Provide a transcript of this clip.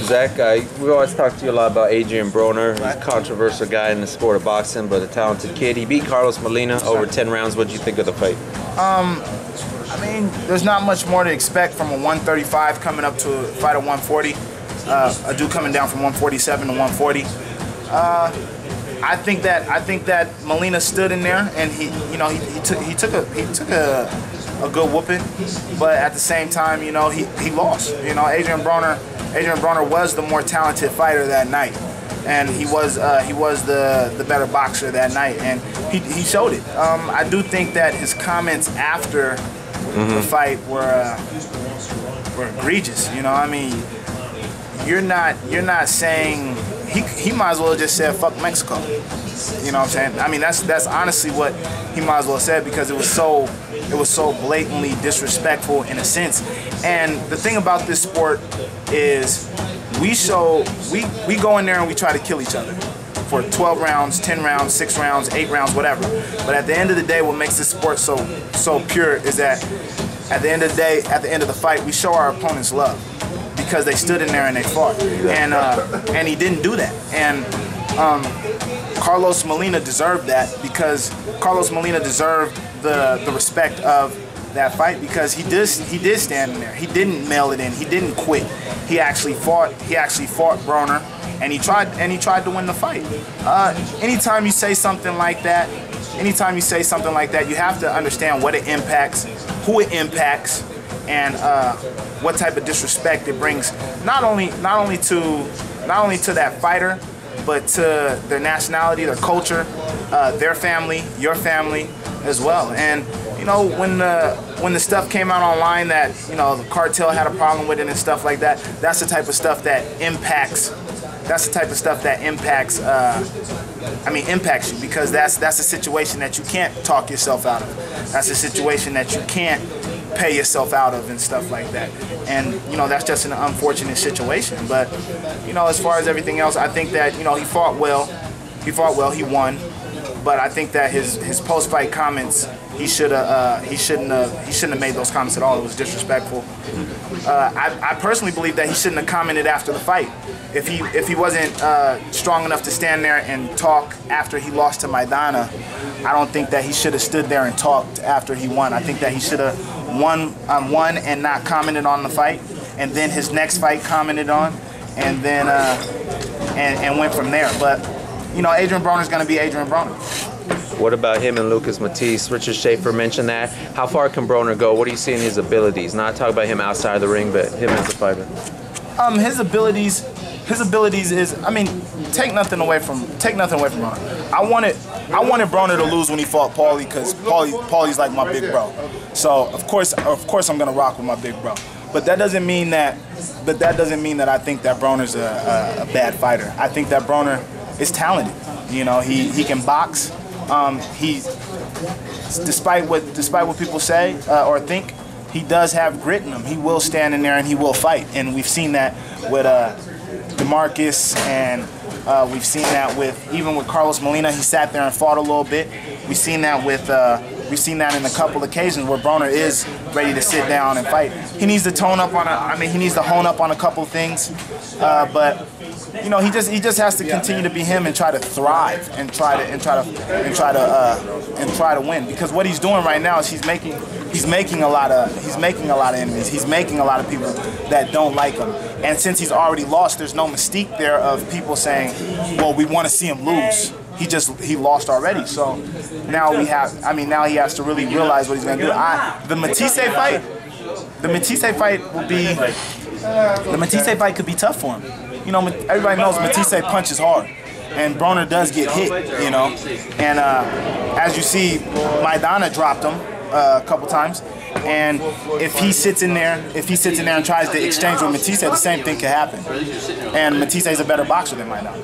Zach, we always talk to you a lot about Adrien Broner. He's a controversial guy in the sport of boxing, but a talented kid. He beat Carlos Molina over 10 rounds. What did you think of the fight? I mean, there's not much more to expect from a 135 coming up to a fight at 140. A dude coming down from 147 to 140. I think that Molina stood in there and he took a good whooping, but at the same time, he lost. Adrien Broner was the more talented fighter that night, and he was the better boxer that night, and he showed it. I do think that his comments after the fight were egregious. I mean, you're not saying he might as well have just said fuck Mexico. You know what I'm saying? I mean, that's honestly what he might as well have said, because it was so blatantly disrespectful in a sense. And the thing about this sport is we go in there and we try to kill each other for 12 rounds, 10 rounds, 6 rounds, 8 rounds, whatever. But at the end of the day, what makes this sport so pure is that at the end of the day, at the end of the fight, we show our opponents love, because they stood in there and they fought, and he didn't do that. And Carlos Molina deserved that, because Carlos Molina deserved the respect of that fight, because he did stand in there. He didn't mail it in. He didn't quit. He actually fought. He actually fought Broner, and he tried to win the fight. Anytime you say something like that, you have to understand what it impacts, who it impacts, and what type of disrespect it brings, not only to that fighter, but to their nationality, their culture, their family, your family as well. And when the stuff came out online that the cartel had a problem with it and stuff like that, that's the type of stuff that impacts. That's the type of stuff that impacts you, because that's a situation that you can't talk yourself out of. That's a situation that you can't pay yourself out of and stuff like that. And that's just an unfortunate situation. But as far as everything else, I think that he fought well. He won. But I think that his post-fight comments, he shouldn't have made those comments at all. It was disrespectful. I personally believe that he shouldn't have commented after the fight. If he wasn't strong enough to stand there and talk after he lost to Maidana, I don't think that he should have stood there and talked after he won. I think that he should have won and not commented on the fight, and then his next fight commented on, and then and went from there. But Adrien Broner's going to be Adrien Broner. What about him and Lucas Matthysse? Richard Schaefer mentioned that. How far can Broner go? What do you see in his abilities? Not talk about him outside of the ring, but him as a fighter. His abilities is, I mean, take nothing away from Broner. I wanted Broner to lose when he fought Paulie, because Paulie's like my big bro. So of course I'm gonna rock with my big bro. But that doesn't mean that I think that Broner's a bad fighter. I think that Broner is talented. He can box. Despite what people say or think, he does have grit in him. He will stand in there and he will fight. And we've seen that with DeMarcus, and we've seen that even with Carlos Molina. He sat there and fought a little bit. We've seen that in a couple occasions where Broner is ready to sit down and fight. He needs to tone up on he needs to hone up on a couple things, but he just has to continue to be him and try to thrive and try to win, because what he's doing right now is he's making a lot of enemies. He's making a lot of people that don't like him. And since he's already lost, there's no mystique there of people saying, well, we want to see him lose. He lost already. So now now he has to really realize what he's going to do. The Matthysse fight could be tough for him. Everybody knows Matthysse punches hard, and Broner does get hit, And as you see, Maidana dropped him a couple times, and if he sits in there and tries to exchange with Matthysse, the same thing could happen. And Matthysse is a better boxer than Maidana.